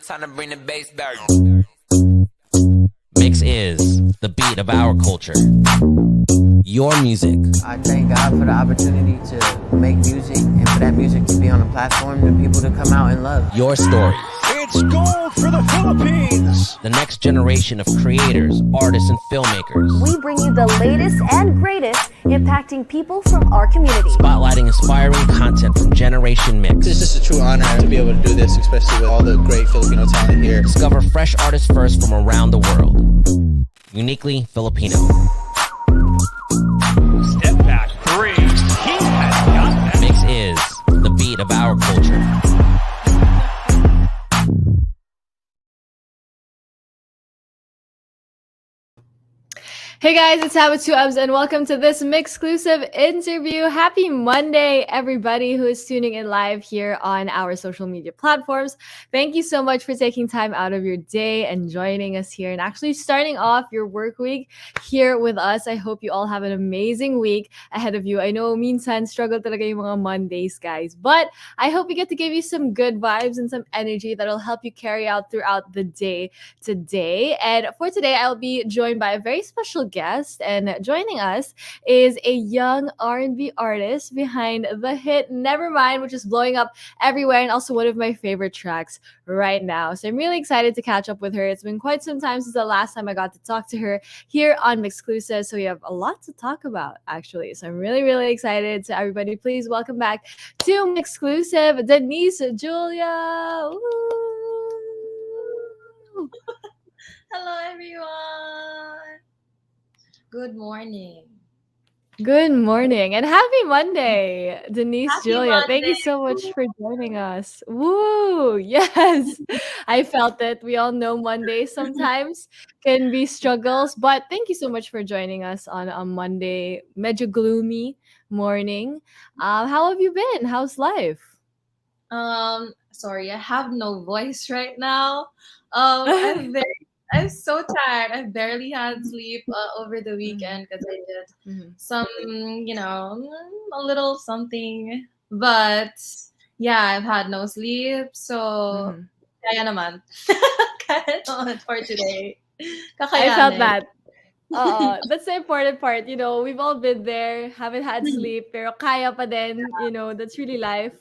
Time to bring the bass back. Mix is the beat of our culture. Your music. I thank God for the opportunity to make music and for that music to be on a platform and people to come out and love. Your story. It's gold for the Philippines. The next generation of creators, artists, and filmmakers. We bring you the latest and greatest impacting people from our community. Spotlighting inspiring content from Generation Mix. It's just a true honor to be able to do this, especially with all the great Filipino talent here. Discover fresh artists first from around the world. Uniquely Filipino. Step back three. He has got that. Mix is the beat of our culture. Hey guys, it's Habit2Ubs and welcome to this MYXclusive interview. Happy Monday, everybody who is tuning in live here on our social media platforms. Thank you so much for taking time out of your day and joining us here and actually starting off your work week here with us. I hope you all have an amazing week ahead of you. I know minsan struggle talaga yung mga Mondays, guys, but I hope we get to give you some good vibes and some energy that'll help you carry out throughout the day today. And for today, I'll be joined by a very special guest, and joining us is a young R&B artist behind the hit Nevermind, which is blowing up everywhere and also one of my favorite tracks right now. So I'm really excited to catch up with her. It's been quite some time since the last time I got to talk to her here on MYXclusive, so we have a lot to talk about actually. So I'm really excited. So everybody, please welcome back to MYXclusive, Denise, Julia. Woo! Hello, everyone. Good morning. Good morning and happy Monday, Denise, Happy Julia. Thank you Monday. so much for joining us. Woo! Yes, I felt it. We all know Mondays sometimes can be struggles, but thank you so much for joining us on a Monday, medyo gloomy morning. How have you been? How's life? Sorry, I have no voice right now. I'm so tired. I barely had sleep over the weekend because I did some, a little something. But yeah, I've had no sleep. So, kaya naman. Kaya naman for today. I felt Kakayanin. that. That's the important part. You know, we've all been there, haven't had sleep, pero kaya pa din. You know, that's really life.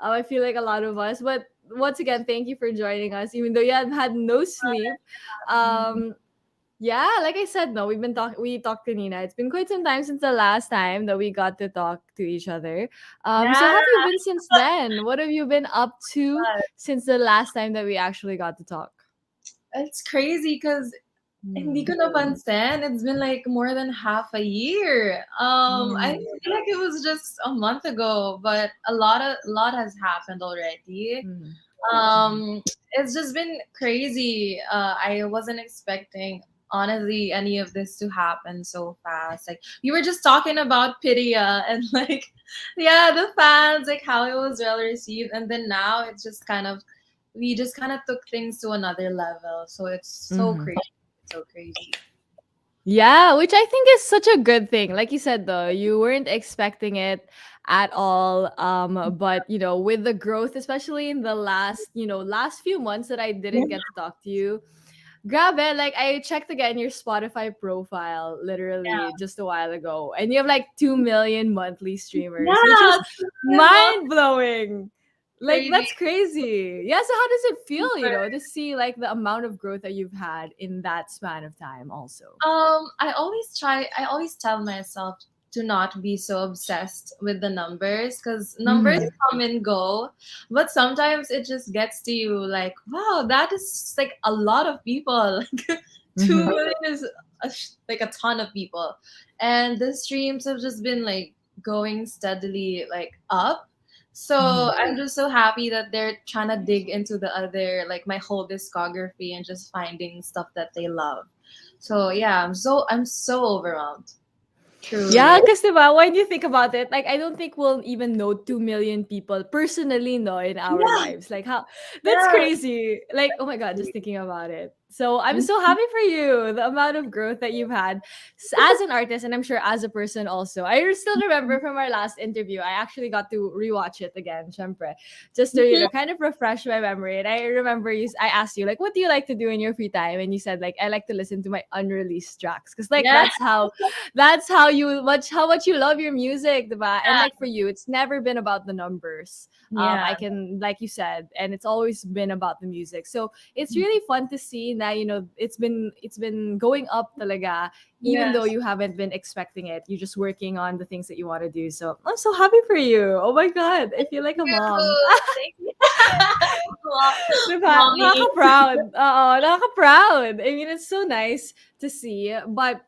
I feel like a lot of us. But once again, thank you for joining us, even though you have had no sleep. Yeah, like I said, no, we talked to Nina. It's been quite some time since the last time that we got to talk to each other. So how have you been since then? What have you been up to since the last time that we actually got to talk? It's crazy because hindi ko napansin. It's been like more than half a year. I feel like it was just a month ago, but a lot has happened already. It's just been crazy. I wasn't expecting honestly any of this to happen so fast. Like you were just talking about Piria and like yeah, the fans, like how it was well received, and then now it's just kind of we just kind of took things to another level. So it's so crazy. So crazy. Yeah, which I think is such a good thing. Like you said, though, you weren't expecting it at all. But you know, with the growth, especially in the last few months that I didn't get to talk to you, grab it. Like I checked again your Spotify profile literally just a while ago, and you have like 2 million monthly streamers, which is mind blowing. Like that's crazy. Yeah, so how does it feel, to see like the amount of growth that you've had in that span of time also? I always tell myself to not be so obsessed with the numbers because numbers come and go, but sometimes it just gets to you like, wow, that is like a lot of people. Like 2 million is like a ton of people, and the streams have just been like going steadily like up. So I'm just so happy that they're trying to dig into the other, like my whole discography and just finding stuff that they love. So yeah, I'm so overwhelmed. Truly. Yeah, because when you think about it, like I don't think we'll even know 2 million people personally, no, in our lives. Like how that's crazy. Like, oh my god, just thinking about it. So I'm so happy for you, the amount of growth that you've had as an artist, and I'm sure as a person also. I still remember from our last interview, I actually got to rewatch it again, syempre, just to kind of refresh my memory. And I remember I asked you like, what do you like to do in your free time? And you said like, I like to listen to my unreleased tracks, because like Yeah. that's how much you love your music, diba? And like for you, it's never been about the numbers. Yeah. I can, like you said, and it's always been about the music. So it's really fun to see that, it's been going up talaga, even though Yes. you haven't been expecting it. You're just working on the things that you want to do. So I'm so happy for you. Oh my god, I feel like a mom. Thank you. Diba? Mommy. Nakaka-proud. Oo, nakaka-proud. I mean, it's so nice to see. But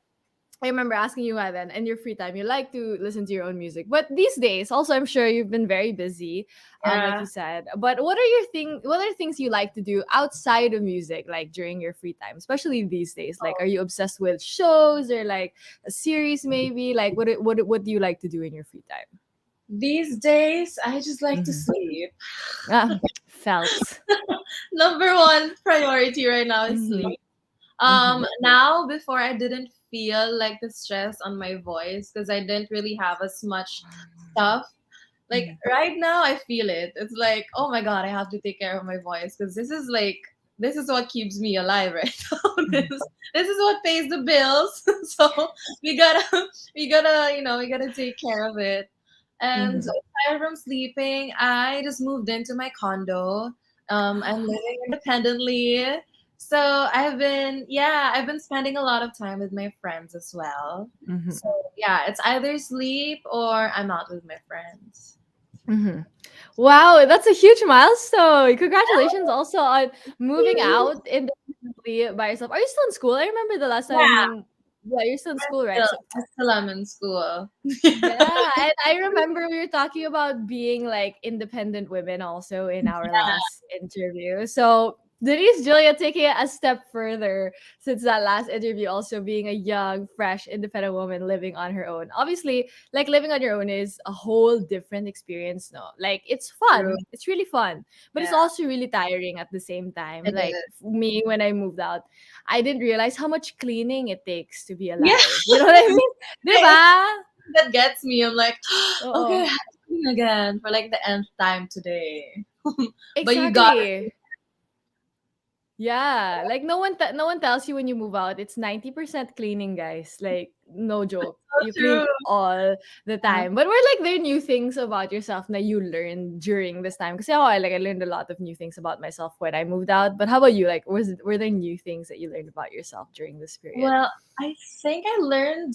I remember asking you then, in your free time, you like to listen to your own music. But these days, also, I'm sure you've been very busy, like you Yeah. said. But what are things you like to do outside of music, like during your free time, especially these days? Like, are you obsessed with shows or like a series, maybe? Like, what do you like to do in your free time? These days, I just like to Mhm. sleep. Ah, felt. Number one priority right now is Mhm. sleep. Mhm. Now before I didn't feel like the stress on my voice because I didn't really have as much stuff. Like right now, I feel it. It's like, oh my god, I have to take care of my voice because this is what keeps me alive right now. This is what pays the bills. So we gotta we gotta take care of it. And Mhm. aside from sleeping, I just moved into my condo. I'm living independently. So I've been spending a lot of time with my friends as well. So Mhm. yeah, it's either sleep or I'm out with my friends. Mhm. Wow, that's a huge milestone. Congratulations also on moving out independently by yourself. Are you still in school? I remember the last time Yeah, yeah, you're still in school, right? still, So I still am in school. yeah, and I remember we were talking about being like independent women also in our last interview. So Denise Julia taking it a step further since that last interview, also being a young, fresh, independent woman living on her own. Obviously, like living on your own is a whole different experience, no? Like it's True. fun. It's really fun. But it's Yeah, also really tiring at the same time. it Like is. me when I moved out, I didn't realize how much cleaning it takes to be Yeah, alive. You know what I mean? it's Diba? that gets me. I'm like, okay, I Oo. have to clean again for like the nth time today. But you got it. Exactly. Yeah, like no one tells you when you move out. It's 90% cleaning, guys. Like no joke. So You clean true. all the Yeah. time. But were like there new things about yourself that you learned during this time? Because I learned a lot of new things about myself when I moved out. But how about you? Like were there new things that you learned about yourself during this period? Well, I think I learned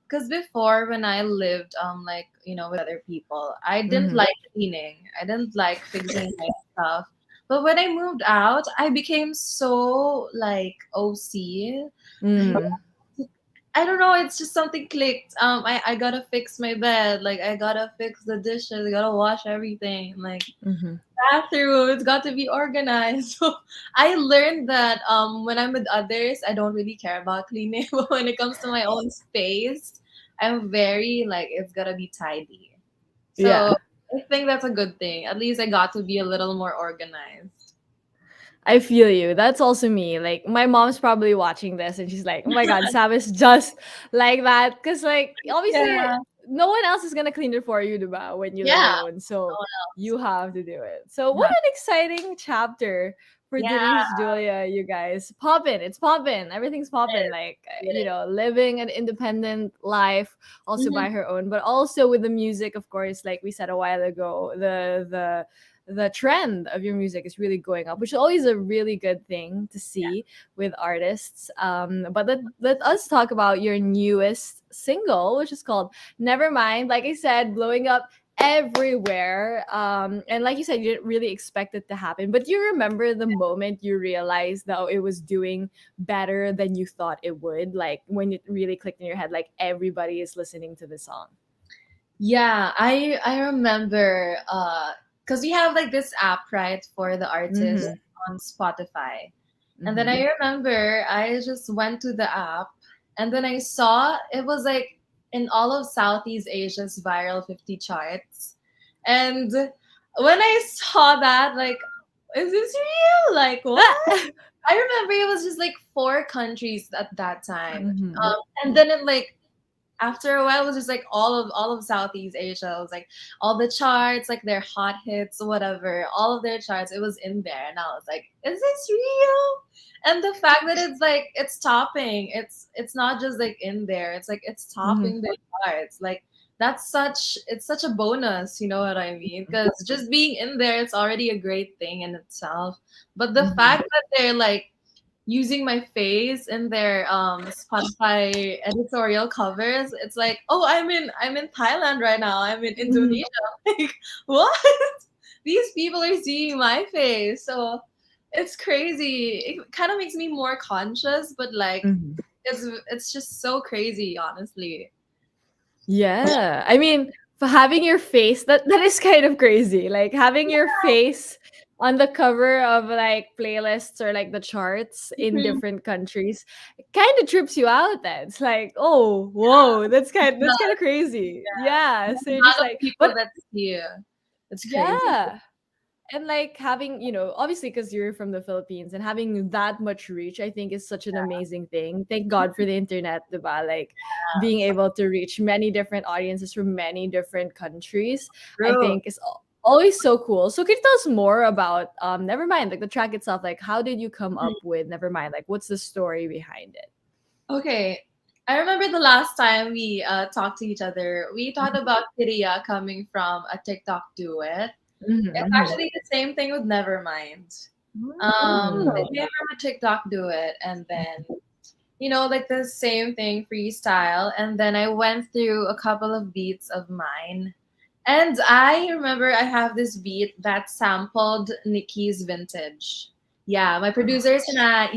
because before when I lived like with other people, I didn't Mm-hmm. like cleaning. I didn't like fixing my stuff. But when I moved out, I became so like OC. Mm-hmm. I don't know, it's just something clicked. I gotta fix my bed, like I gotta fix the dishes, I gotta wash everything. Like Mm-hmm. bathroom, it's got to be organized. So I learned that when I'm with others, I don't really care about cleaning. But when it comes to my own space, I'm very like it's gotta be tidy. So Yeah. I think that's a good thing. At least I got to be a little more organized. I feel you. That's also me. Like my mom's probably watching this and she's like, "Oh my god, Sam is just like that." Cause like obviously Yeah. no one else is gonna clean it for you, diba, when you live Yeah. alone. So No you have to do it. So one what else. an exciting chapter for Yeah. Denise Julia, you guys. Poppin'. It's poppin'. Everything's poppin'. Like It living an independent life is. also by her own, but also with the music, of course, like we said a while ago, the trend of your music is really going up, which is always a really good thing to see with artists. But let us talk about your newest single, which is called Nevermind. Like I said, blowing up everywhere. And like you said, you didn't really expect it to happen. But you remember the moment you realized that it was doing better than you thought it would? Like when it really clicked in your head, like everybody is listening to the song. Yeah, I remember because we have like this app, right, for the artist Mm-hmm. on Spotify. And then Mm-hmm. I remember I just went to the app and then I saw it was like in all of Southeast Asia's viral 50 charts. And when I saw that, like, is this real? Like, what? I remember it was just like 4 countries at that time. Mhm. And then it like after a while it was just like all of Southeast Asia. It was like all the charts, like their hot hits, whatever, all of their charts, it was in there. And I was like, is this real? And the fact that it's like it's topping, it's not just like in there, it's like it's topping the charts. Like it's such a bonus, you know what I mean? Because just being in there, it's already a great thing in itself. But the fact that they're like using my face in their Spotify editorial covers, it's like, oh, I'm in Thailand right now. I'm in Indonesia. Like, what? These people are seeing my face. So it's crazy. It kind of makes me more conscious, but like it's just so crazy, honestly. Yeah. I mean, for having your face, that is kind of crazy. Like having your face on the cover of like playlists or like the charts in Mhm. different countries, it kind of trips you out then. It's like, oh, whoa, that's kind of crazy. Yeah. There's So a you're just lot of like, people but that see you. It's crazy. yeah. And like having, obviously because you're from the Philippines and having that much reach, I think is such an amazing thing. Thank God for the internet, diba? Like being able to reach many different audiences from many different countries, I True. think is always so cool. So can you tell us more about Nevermind, like the track itself? Like how did you come up with Nevermind? Like what's the story behind it? Okay. I remember the last time we talked to each other, we talked about Kiria coming from a TikTok duet. It's Mhm. actually the same thing with Nevermind. They Mm. came from a TikTok duet, and then like the same thing freestyle, and then I went through a couple of beats of mine, and I remember I have this beat that sampled Nikki's Vintage. Yeah, my producers and I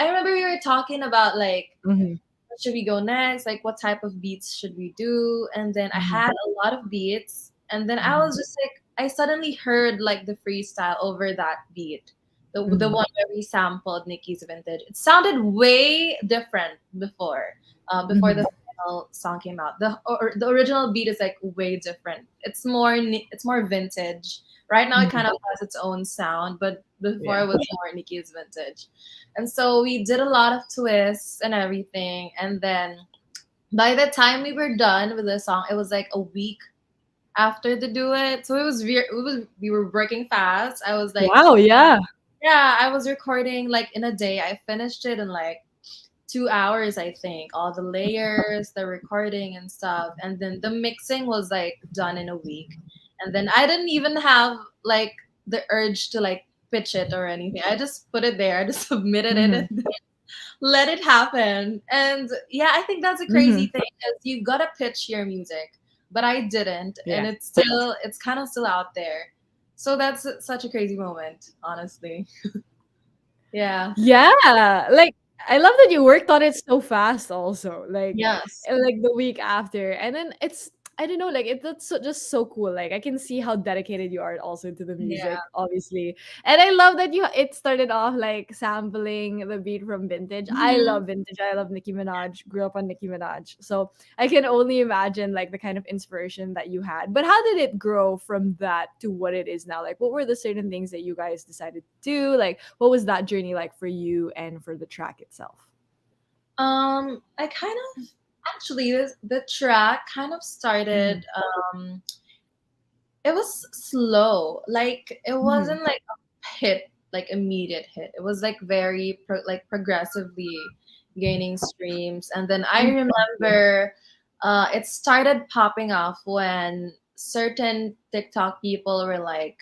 remember we were talking about like Mhm. what should we go next? Like, what type of beats should we do? And then I Mhm. had a lot of beats. And then I Mhm. was just like, I suddenly heard like the freestyle over that beat, the Mhm. one where we sampled Nikki's Vintage. It sounded way different before the Mhm. final song came out. The original beat is like way different. It's more vintage. Right now, it Mhm. kind of has its own sound, but before Yeah. it was more Nikki's Vintage. And so we did a lot of twists and everything. And then by the time we were done with the song, it was like a week after the duet. So we were working fast. I was like, Wow, yeah. yeah, I was recording like in a day. I finished it in like 2 hours, I think. All the layers, the recording and stuff. And then the mixing was like done in a week. And then I didn't even have like the urge to like pitch it or anything. I just put it there. I just submitted it Mhm. and let it happen. And yeah, I think that's a crazy Mhm. thing because you gotta pitch your music, but I didn't, and Yeah. it's kind of still out there. So that's such a crazy moment, honestly. Yeah. Yeah, like I love that you worked on it so fast also. Yes. Like the week after. And then it's I don't know, like that's just so cool. Like I can see how dedicated you are also to the Yeah. music, obviously. And I love that it started off like sampling the beat from Vintage. I Mhm. love Vintage. I love Nicki Minaj. Grew up on Nicki Minaj. So I can only imagine like the kind of inspiration that you had. But how did it grow from that to what it is now? Like what were the certain things that you guys decided to do? Like what was that journey like for you and for the track itself? I kind of actually the track kind of Mm-hmm. started. It was slow. Like it Mm-hmm. wasn't like a hit, like immediate hit. It was like very like progressively gaining streams. And then I remember it started popping off when certain TikTok people were like,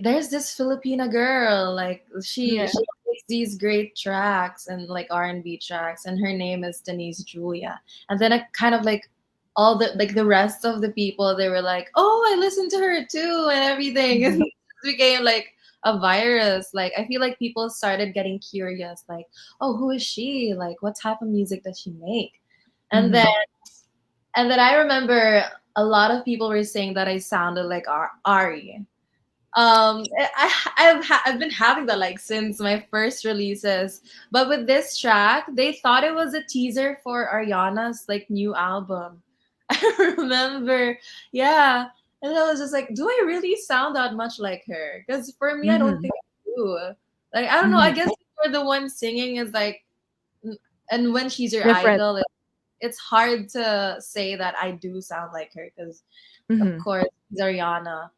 there's this Filipina girl, like she Yeah. she makes these great tracks and like R&B tracks, and her name is Denise Julia. And then I kind of like all the rest of the people, they were like, oh, I listened to her too and everything. And Mhm. it became like a virus. Like I feel like people started getting curious, like, oh, who is she? Like what type of music does she make? And then Mhm. I remember a lot of people were saying that I sounded like Ari. I've been having that like since my first releases, but with this track they thought it was a teaser for Ariana's like new album. I remember, yeah. And I was just like, do I really sound that much like her? Because for me, I don't Mhm. think I do. Like I don't know. I guess you're the one singing is like, and when she's your Different. idol, it's hard to say that I do sound like her because, of Mhm. course, it's Ariana.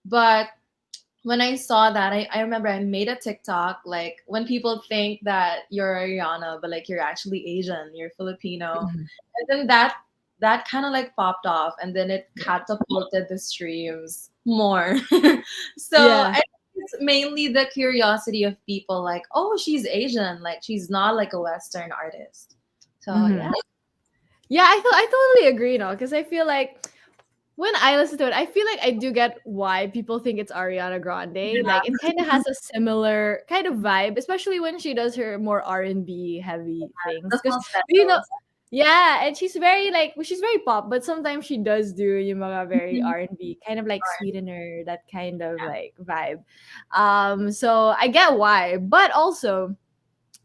But when I saw that, I remember I made a TikTok like when people think that you're Ariana, but like you're actually Asian, you're Filipino, Mhm. and then that kind of like popped off, and then it catapulted the streams more. So Yeah. I think it's mainly the curiosity of people, like, oh, she's Asian, like she's not like a Western artist. So yeah, Mhm. Yeah, I totally agree, no, because I feel like when I listen to it, I feel like I do get why people think it's Ariana Grande. yeah, Like it kind of has a similar kind of vibe, especially when she does her more R&B heavy things. the Because you know, falsettos. yeah, and she's very like she's very pop, but sometimes she does do yung mga very Mhm. R&B, kind of like sweetener, that kind of like vibe. So I get why, but also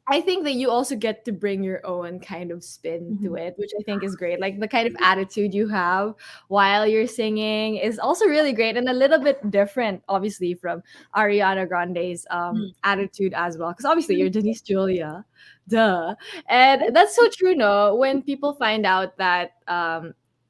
I think that you also get to bring your own kind of spin to Mhm. it, which I think is great. Like the kind of attitude you have while you're singing is also really great and a little bit different, obviously, from Ariana Grande's attitude as well. Because obviously you're Denise Julia, duh, and that's so true. No, when people find out that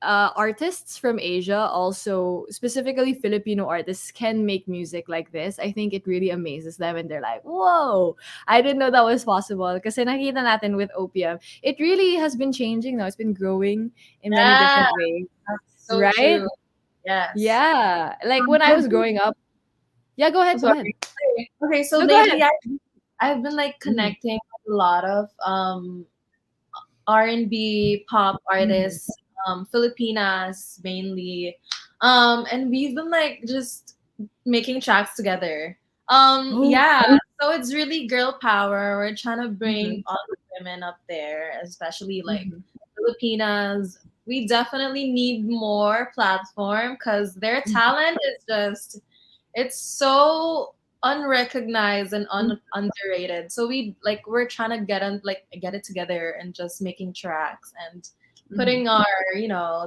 artists from Asia, also specifically Filipino artists, can make music like this, I think it really amazes them, and they're like, "Whoa, I didn't know that was possible." Kasi nakita natin with Opium, it really has been changing now. It's been growing in many Yeah, different ways, that's so right? true. Yes. Yeah. Like when I was growing up. Yeah, go ahead. Go ahead. Sorry. Okay, so No, go lately ahead. I've been like Mhm. connecting with a lot of R&B pop Mhm. artists, Filipinas mainly. And we've been like just making tracks together. Oh. Yeah, so it's really girl power. We're trying to bring Mhm. all the women up there, especially like Mhm. Filipinas. We definitely need more platform because their Mhm. talent is just it's so unrecognized and underrated. So we're trying to get it together and just making tracks and Mhm. putting our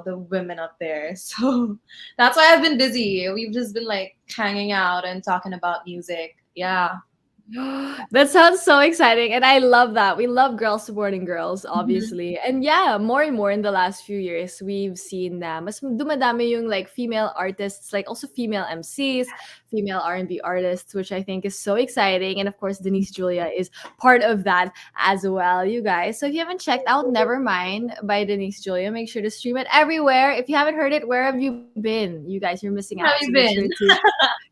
the women up there. So that's why I've been busy. We've just been like hanging out and talking about music. Yeah. That sounds so exciting. And I love that. We love girls supporting girls, Mhm. obviously. And yeah, more and more in the last few years, we've seen that mas dumadami yung like female artists, like also female MCs, female R&B artists, which I think is so exciting. And of course, Denise Julia is part of that as well, you guys. So if you haven't checked out Nevermind by Denise Julia, make sure to stream it everywhere. If you haven't heard it, where have you been? You guys, you're missing Where have out. you So make been? sure to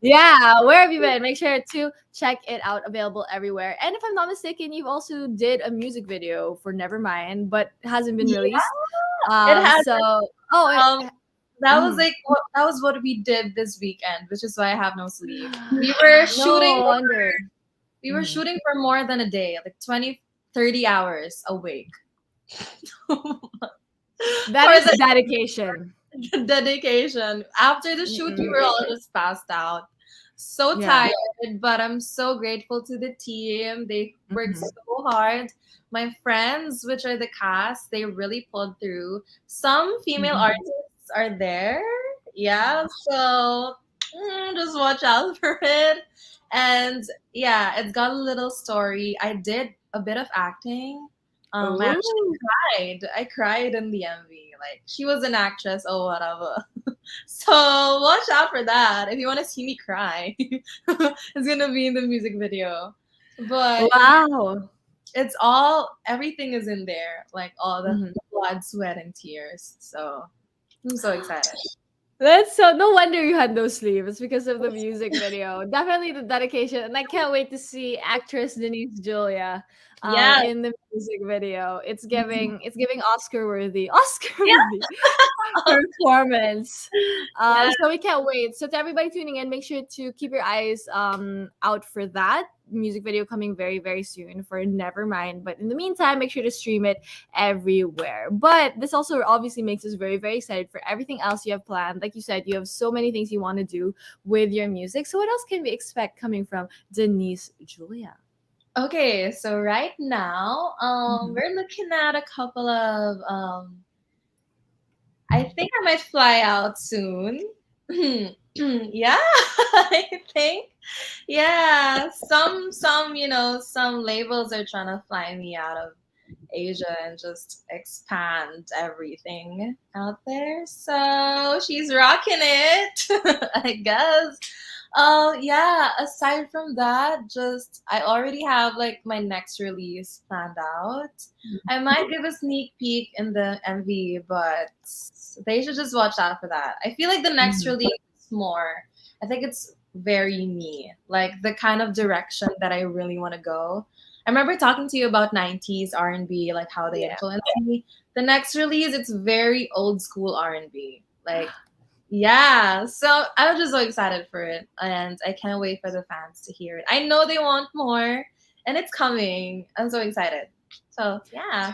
yeah, where have you been? Make sure to check it out, available everywhere. And if I'm not mistaken, you've also did a music video for Nevermind, but hasn't been Yeah, released. it has. So oh, Um, that was mhm. like that was what we did this weekend, which is why I have no sleep. We were shooting No wonder. we were Mhm. shooting for more than a day, like 20, 30 hours a week. That For is the dedication. dedication. After the shoot, we Mm-mm. were all just passed out. So Yeah. tired, but I'm so grateful to the team. They worked Mhm. so hard. My friends, which are the cast, they really pulled through. Some female Mhm. artists are there. Yeah, so just watch out for it. And yeah, it's got a little story. I did a bit of acting. I actually Ooh. cried. I cried in the MV. Like she was an actress or whatever. So watch out for that. If you want to see me cry, it's gonna be in the music video. But yeah, Wow. it's all everything is in there, like all the Mhm. blood, sweat, and tears. So I'm so excited. That's so no wonder you had no sleep. It's because of the music video. Definitely the dedication. And I can't wait to see actress Denise Julia Yeah, in the music video. It's giving Oscar worthy. Oscar yeah, worthy performance. yeah. So we can't wait. So to everybody tuning in, make sure to keep your eyes out for that music video coming very, very soon for Nevermind. But in the meantime, make sure to stream it everywhere. But this also obviously makes us very, very excited for everything else you have planned. Like you said, you have so many things you want to do with your music. So what else can we expect coming from Denise Julia? Okay, so right now, Mhm. we're looking at a couple of I think I might fly out soon. Yeah, I think. Yeah, some labels are trying to fly me out of Asia and just expand everything out there. So she's rocking it, I guess. Yeah, aside from that, just I already have like my next release planned out. I might give a sneak peek in the MV, but they should just watch out for that. I feel like the next release is more. I think it's very me, like the kind of direction that I really want to go. I remember talking to you about 90s R&B, like how they influenced me. The next release, it's very old school R&B. Like, yeah. So I was just so excited for it. And I can't wait for the fans to hear it. I know they want more, and it's coming. I'm so excited. So, yeah.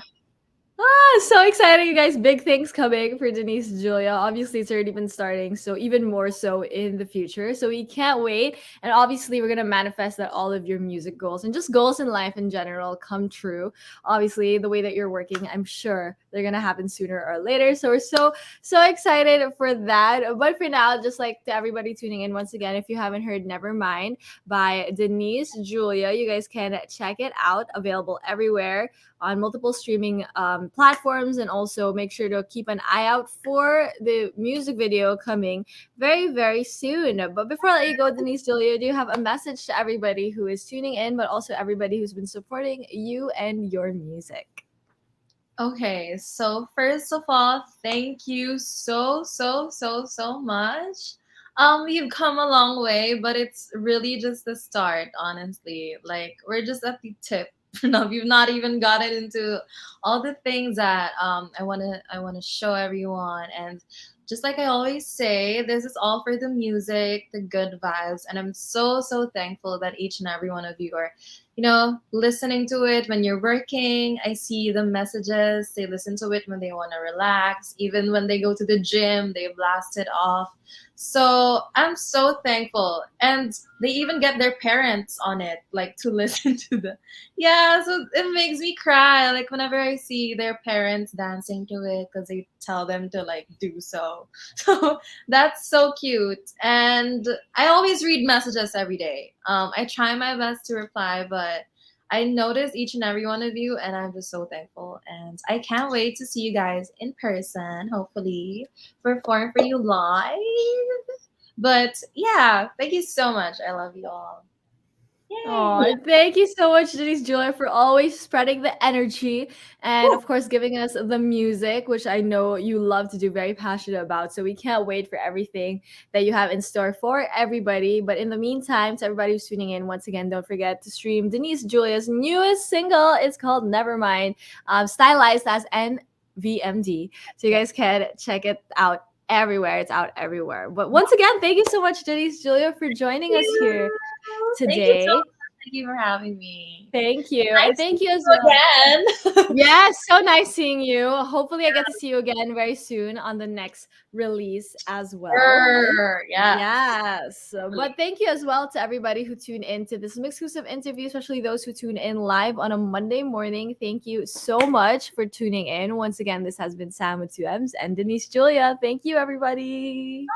So exciting, you guys. Big things coming for Denise Julia. Obviously, it's already been starting, so even more so in the future. So we can't wait. And obviously, we're going to manifest that all of your music goals and just goals in life in general come true. Obviously, the way that you're working, I'm sure they're going to happen sooner or later. So we're so excited for that. But for now, just like to everybody tuning in, once again, if you haven't heard Nevermind by Denise Julia, you guys can check it out. Available everywhere on multiple streaming platforms, and also make sure to keep an eye out for the music video coming very soon. But before I let you go, Denise Julia, do you have a message to everybody who is tuning in, but also everybody who's been supporting you and your music? Okay, so first of all, thank you so much. You've come a long way, but it's really just the start, honestly. Like we're just at the tip. No, we've not even gotten into all the things that I wanna show everyone. And just like I always say, this is all for the music, the good vibes, and I'm so thankful that each and every one of you are listening to it when you're working. I see the messages. They listen to it when they want to relax. Even when they go to the gym, they blast it off. So I'm so thankful. And they even get their parents on it, like to listen to the. Yeah, so it makes me cry. Like whenever I see their parents dancing to it because they tell them to like do so. So that's so cute. And I always read messages every day. I try my best to reply, but I notice each and every one of you, and I'm just so thankful. And I can't wait to see you guys in person, hopefully, perform for you live. But yeah, thank you so much. I love you all. Yay. Oh, thank you so much, Denise Julia, for always spreading the energy and, of course, giving us the music, which I know you love to do, very passionate about. So we can't wait for everything that you have in store for everybody. But in the meantime, to everybody who's tuning in, once again, don't forget to stream Denise Julia's newest single. It's called Nevermind, stylized as NVMD. So you guys can check it out everywhere. It's out everywhere. But once again, thank you so much, Denise Julia, for joining us here today. Thank you so much. Thank you for having me. Thank you. Nice And thank you as to well. again. Yes, so nice seeing you. Hopefully I get to see you again very soon on the next release as well. Sure, yeah. Yes. But thank you as well to everybody who tuned in to this MYXclusive interview, especially those who tune in live on a Monday morning. Thank you so much for tuning in. Once again, this has been Sam with 2Ms and Denise Julia. Thank you, everybody.